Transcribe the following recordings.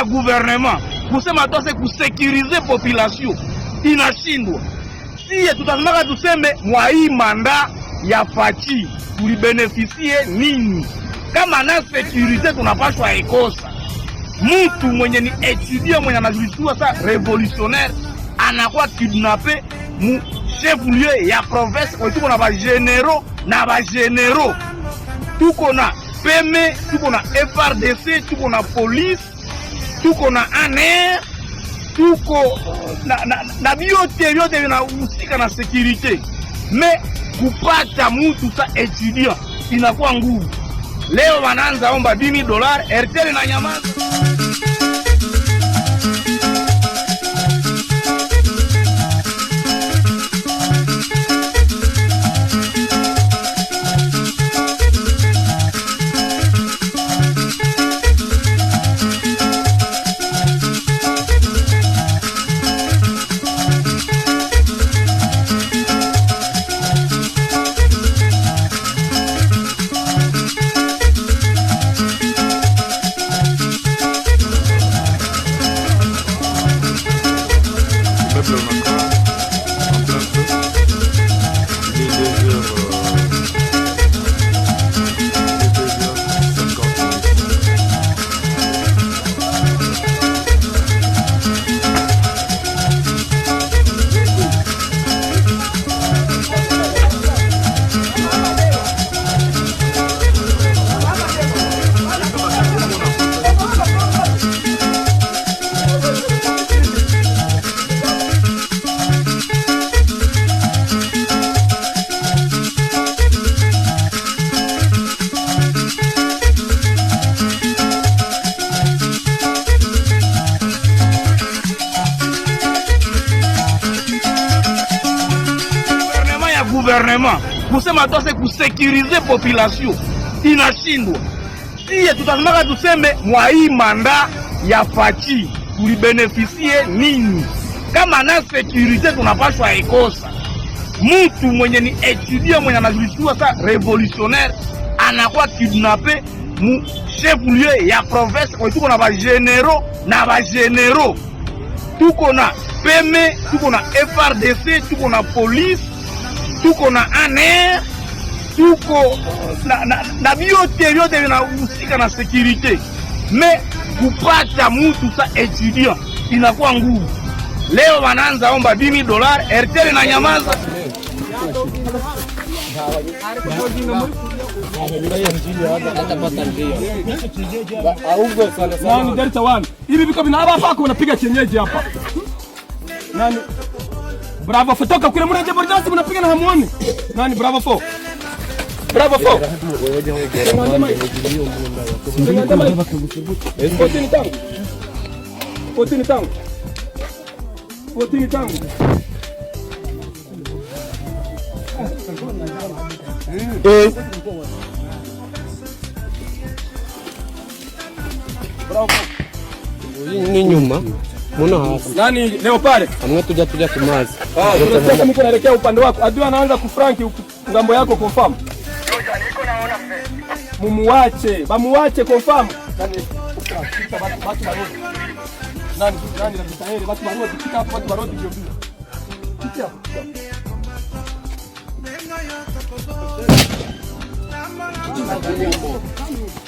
gouvernement kusema tose kusekurize population inashindwa. Sie tutazimaka tuseme mwa hii manda ya Fachi tulibenefisie nini? Kama na securite tunapaswa ikosa. Mtu mwenye ni étudiant mwenye anajulikana sa revolutionnaire anakuwa kidnappé mu chef lieu ya province kwa tuko na ba généraux na ba généraux. Tuko na PM, tuko na FRDC, tuko na police, tuko na ANR, tuko na vyote vinahusika na security. Me kupata mtu sa étudiant inakuwa nguvu. Leo wanaanza omba $10, Airtel na nyamaza. Gouvernement kusema tose kusekurize population inashindwa. Sie tutazimaka tuseme mwa hii manda ya Fachi tulibenefisie nini? Kama na securite tunapaswa ikosa. Mtu mwenye ni étudiant mwenye anajulikana sa revolutionnaire anakuwa kidnappé mu chef lieu ya province kwa tuko na ba généraux na ba généraux. Tuko na PM, tuko na FRDC, tuko na police, tuko na ANR, tuko na vyote vinahusika na security. Me kupata mtu sa étudiant inakuwa nguvu. Leo wanaanza omba $10, Airtel na nyamaza. Nani Delta 1? Hivi viko vinaba hapa unapiga kienyeji hapa. Nani? Bravo fotoka kule mnaje bordasi mnapiga na hamuoni. Nani Bravo 4? Bravo 4. Potini tangu. Bravo. Ni nyuma. Mbona hapa? Nani leo pale? Amwe tuja kumazi. Tunataka mko naelekea upande wako. Adui anaanza kufranki ngambo yako confirm. Niko naona face. Mumuache, bamuache confirm. Nani watu barodi. Nani na kitaheri watu barodi kika hapo watu barodi ndio bila. Kika.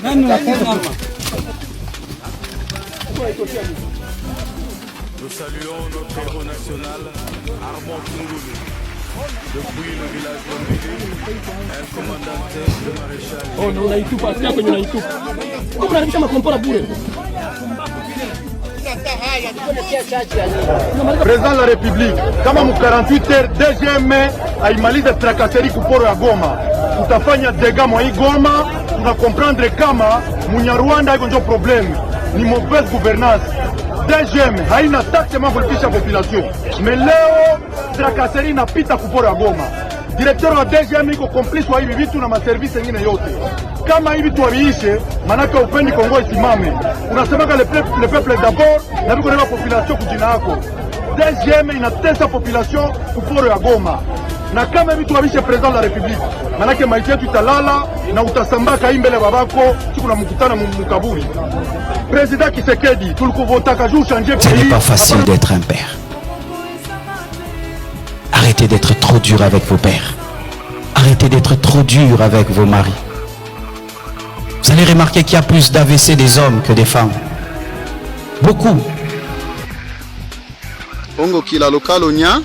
Nani wakati Nous saluons notre héros national, Armand Kungulu. Depuis le village d'Ombili, un commandant de maréchal. Oh, non, unaitupa, sio kwenye unaitupa. Mbona unarudisha makompora bure? Président de la République, kama mu 48 heures DGM aimaliza trakaseri kuporo ya Goma, tutafanya dega mwa hii Goma. Tuna comprendre kama Munyarwanda iko ndio problème, ni mauvaise gouvernance. DGM haina taxement kulipisha population, mais leo trakaseri inapita kuporo ya Goma. Directeur wa DGM iko complice wa hivi vitu na maservice mengine yote. Kama hivi tuwabiishe, manake upendi Kongo isimame. Unasemaka le peuple d'abord na biko na population kujina yako. DGM inatesa population kuporo ya Goma. na kama hivi tuamishe president la republique, manake maiti yetu italala na utasambaka hii mbele babako siku na mkutana mukaburi. President Tshisekedi, tulikuvotaka juu changer pays. Ce n'est pas facile d'être un père. Arrêtez d'être trop dur avec vos pères. Arrêtez d'être trop dur avec vos maris. Vous allez remarquer qu'il y a plus d'AVC des hommes que des femmes. Beaucoup. Ongo kila lokalo nya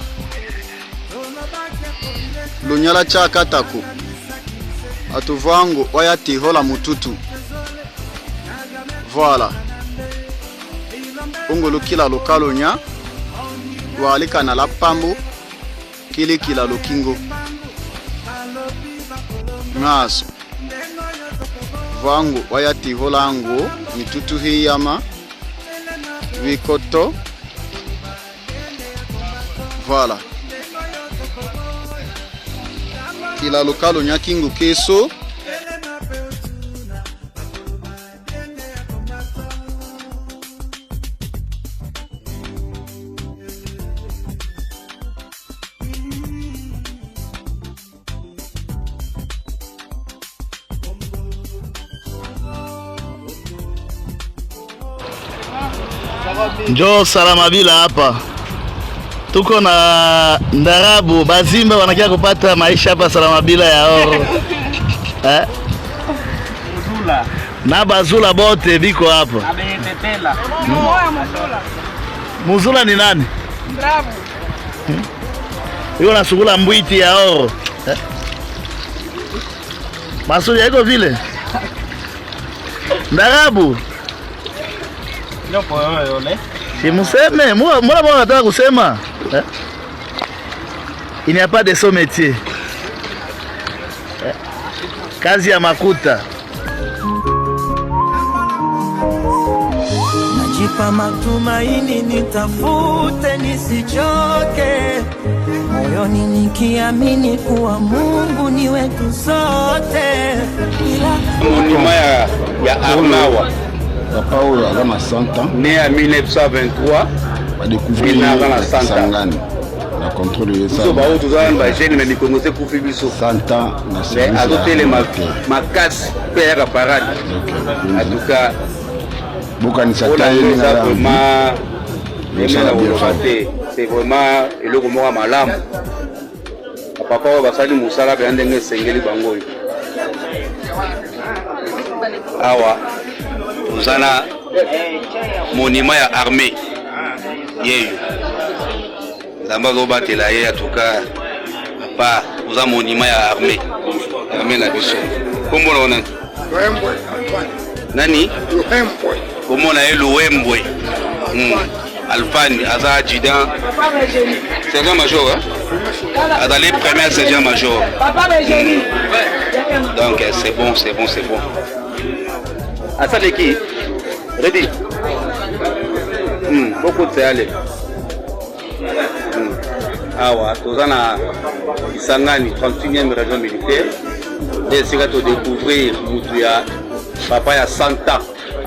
Lonyala cha katako Atuvango wayati hola mututu. Voilà. Ongo lokila lokalo nya Walika na lapambo Kili kila lokingo Ngaso Vango wayati hola ango Mitutu hiyama Vikoto. Voilà. Kila lokalo nyakingu keso. Njoo Salamabila hapa. Tuko na ndarabu bazimba wanakia kupata maisha hapa Salamabila ya oro. Muzula. Na bazula bote biko hapa. Abetela. Muzula ni nani? Ndarabu. Yuko nasugula mbwiti ya oro. Masuli yako vile? Ndarabu. Nyopo yole. Si museme, mbona nataka kusema? Il n'y a pas de son métier. Kazi ya makuta. Najipa matumaini nitafute nisichoke, moyoni nikiamini kuwa Mungu ni wetu sote. Monument ya Arnawa. Papa oyo alama 100 ans. Né en 1923. Va découvrir Sangani. Na contrôle de ça. So ba oyo tozana ba jeune na mikongo te kufi biso 100 ans na service. Azotele makasi père parade. En tout cas, Bokani Sataye c'est vraiment eloko moko malamu. Papa oyo basali musala be ndenge sengeli bango. Awa tozana monument ya armée yeyo zamba zo batela ye atuka pa uza monument ya armée na biso komona ona nani komona ye Luembwe Alfani aza adjudant sergent major azali premier sergent major donc c'est bon Asaleki ready beaucoup de aller awa tozana Isangani 31e région militaire et c'est to découvrir mutu ya papa ya 100 ans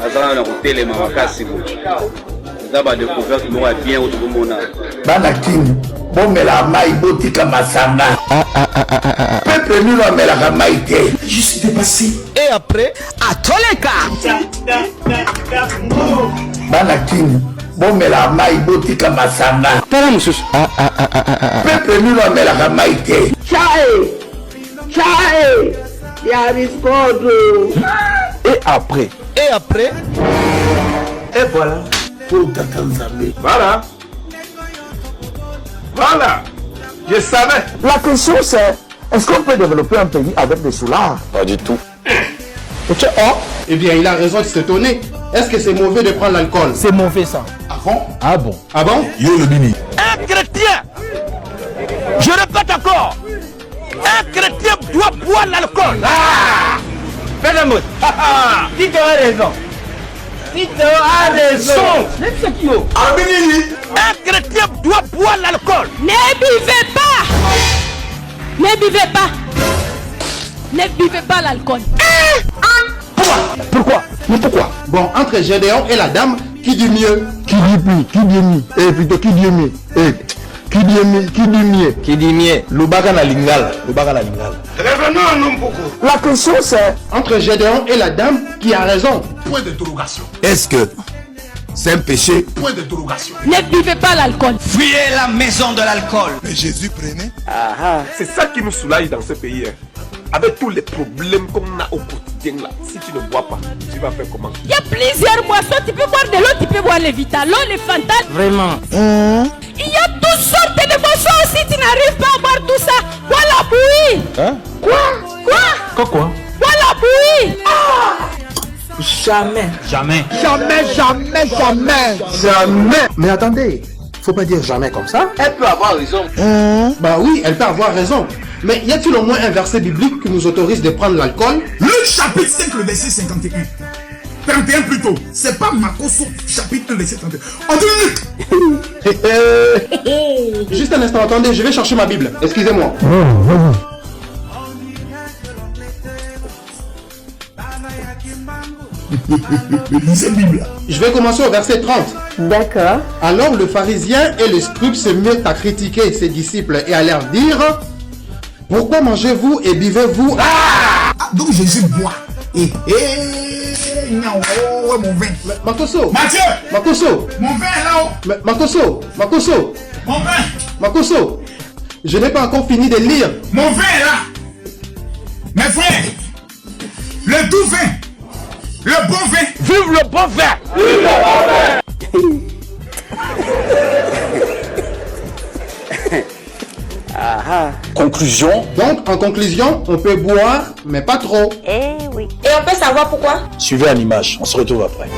azana na hôtel makasi ndaba découverte mo bien au mona bana kini bomela mai botika masanga peuple nul amela ka mai te juste dépassé Et après, à Toleka. bana kini bomela mai botika masanga Tala mususu. peuple nul amela ka mai te Chae ya riscodo. Et après, Et voilà. pour Tatanzamé. Voilà. Je savais. La question c'est, est-ce qu'on peut développer un pays avec des soulards? Pas du tout. Eh bien, il a raison de s'étonner. Est-ce que c'est mauvais de prendre l'alcool? C'est mauvais ça. Ah bon? Ah bon? Ah bon? Yo le bini. Un chrétien, je répète encore, un chrétien doit boire l'alcool. Fais la mode. Si tu as raison. Si tu as raison. Un chrétien doit boire l'alcool. Ne buvez pas. Ne buvez pas. Ne buvez pas l'alcool. Pourquoi? Mais pourquoi? Bon, entre Gédéon et la dame, qui dit mieux? Qui dit plus? Qui dit mieux? Eh, plutôt qui dit mieux? Eh, Qui dit mieux? Lubaka na lingala. Revenons à Nomboko. La question c'est entre Gédéon et la dame qui a raison. Point d'interrogation. Est-ce que c'est un péché? Point d'interrogation. Ne buvez pas l'alcool. Fuyez la maison de l'alcool. Mais Jésus prenait. C'est ça qui nous soulage dans ce pays. Hein. Avec tous les problèmes qu'on a au quotidien là, si tu ne bois pas, tu vas faire comment? Il y a plusieurs boissons. Tu peux boire de l'eau, tu peux boire les Vita, l'eau, les Fanta. Vraiment. Il y a toutes sortes de boissons. Si tu n'arrives pas à boire tout ça, bois la bouillie. Hein? Quoi? Quoi? Bois la bouillie. Jamais. Mais attendez, faut pas dire jamais comme ça. Elle peut avoir raison. Bah oui, elle peut avoir raison. Mais y a-t-il au moins un verset biblique qui nous autorise de prendre l'alcool? Luc chapitre 5, le verset 51. 31 plutôt. C'est pas Makoso, chapitre verset 31. On dit Luc. Juste un instant, attendez, je vais chercher ma Bible. Excusez-moi. Lisez Bible. Je vais commencer au verset 30. D'accord. Alors le pharisien et le scribe se mirent à critiquer ses disciples et à leur dire: pourquoi mangez-vous et buvez-vous? Donc Jésus boit. Non, mon vin. Makoso. Mathieu. Makoso. Mon vin est là-haut. Makoso. Mon vin. Makoso. Je n'ai pas encore fini de lire. Mon vin est là. Mes frères, le doux vin, le bon vin. Vive le bon vin. Vive le bon vin. Conclusion. Donc, en conclusion, on peut boire, mais pas trop. Eh oui. Et on peut savoir pourquoi? Suivez à l'image, on se retrouve après.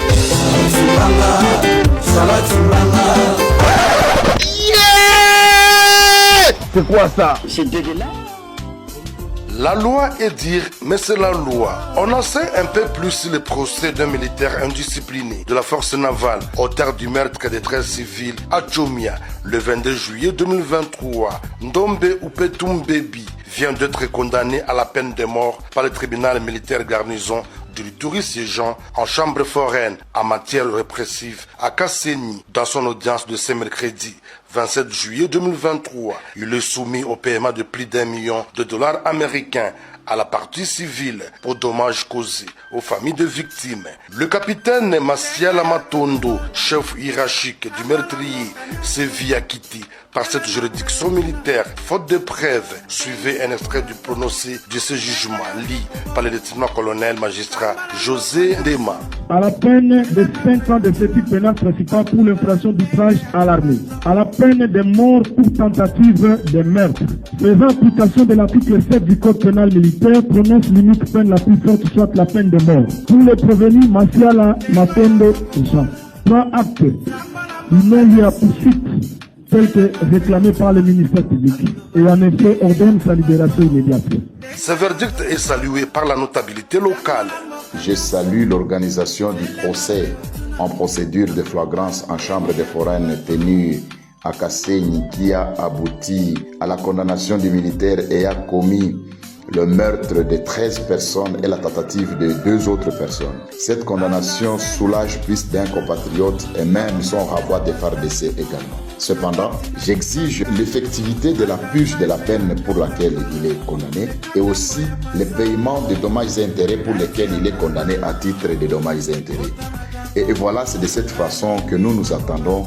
C'est quoi ça? C'est dégueulasse. La loi est dire, mais c'est la loi. On en sait un peu plus sur le procès d'un militaire indiscipliné de la force navale au terme du meurtre des 13 civils à Tchomia le 22 juillet 2023. Ndombe Upetumbebi vient d'être condamné à la peine de mort par le tribunal militaire garnison du Ituri siégeant en chambre foraine en matière répressive à Kasseni dans son audience de ce mercredi 27 juillet 2023. Il est soumis au paiement de plus d'1 million de dollars américains à la partie civile pour dommages causés aux familles de victimes. Le capitaine Massiala Matondo, chef hiérarchique du meurtrier, s'est vu acquitté par cette juridiction militaire, faute de preuves. Suivez un extrait du prononcé de ce jugement, lu par le lieutenant-colonel magistrat José Dema. À la peine de 5 ans de saisie pénale principale pour l'infraction d'outrage à l'armée, à la peine de mort pour tentative de meurtre, faisant application de l'article 7 du code pénal militaire, prononce l'unique peine la plus forte, soit la peine de mort. Pour les prévenus, Massiala Matondo Jean prend acte du non-lieu à poursuite tel que réclamé par le ministère public et en effet ordonne sa libération immédiate. Ce verdict est salué par la notabilité locale. Je salue l'organisation du procès en procédure de flagrance en chambre des foraines tenue à Kasseni qui a abouti à la condamnation du militaire ayant commis le meurtre de 13 personnes et la tentative de 2 autres personnes. Cette condamnation soulage plus d'un compatriote et même son renvoi des FARDC également. Cependant, j'exige l'effectivité de la purge de la peine pour laquelle il est condamné et aussi le paiement des dommages et intérêts pour lesquels il est condamné à titre de dommages et intérêts. Et voilà, c'est de cette façon que nous attendons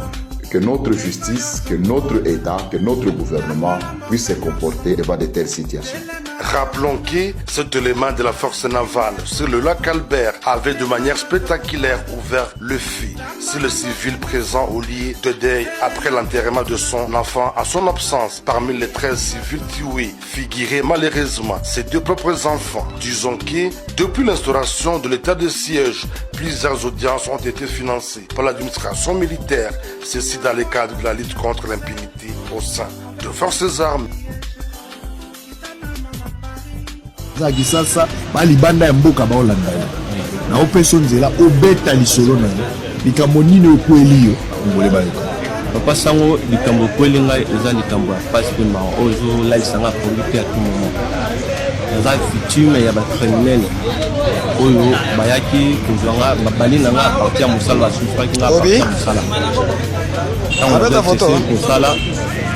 que notre justice, que notre État, que notre gouvernement puisse se comporter devant de telles situations. Rappelons que cet élément de la force navale sur le lac Albert avait de manière spectaculaire ouvert le feu sur le civil présent au lieu de deuil après l'enterrement de son enfant en son absence. Parmi les 13 civils tués figuraient malheureusement ses 2 propres enfants. Disons que depuis l'instauration de l'état de siège, plusieurs audiences ont été financées par l'administration militaire, ceci dans le cadre de la lutte contre l'impunité au sein de forces armées. za kisasa balibanda ya mboka baolanda yo na opeso nzela obeta lisolo na yo likambo nini okweli yo ngole bayoka papa sango likambo kweli ngai eza likambo ya pasi pe ma ozo laisanga polite à tout moment eza victime ya bacriminel oyo bayaki kozwanga babali na nga a partir ya mosala basufaki nga a partir ya mosala ntango kosala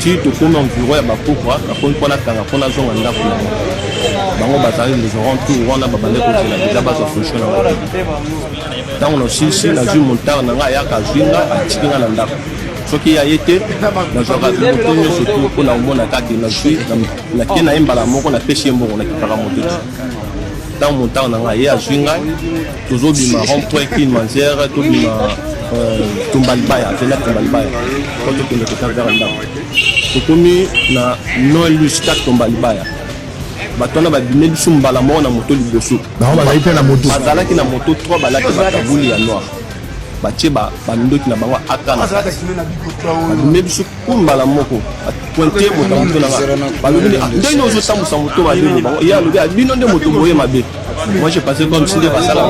ti tokomi environ ya bapokwa bakomi mpona kanga mpona zonga ndako yango bango bazali les alentours wana babande kozela deja bazwa fonction na bango ntango nosisi nazwi montare na ngai ayaka azwi nga atiki nga na ndako soki ya ye te nazwaka moto nyonso tu mpona komona kaka nazwi nake na ye mbala moko napesi ye mbongo nakipaka moto ti ntango montare na ngai ye azwi ngai tozobima rond-point Kilimanjaro tobima Tumbalibaya vena Tumbalibaya po tokende kotavera ndako tokomi na non-lus 4 Tumbalibaya bato wana babime biso mbala moko na moto liboso bazalaki na moto 3 balaki bakabuli ya noir batie bamindoki na bango akana babime biso kumbala moko pointe moto ya moto na nga balobi ndenge ozotambusa moto babimo bango ye alobi abino nde moto boye mabe moi je passé comme si nde basala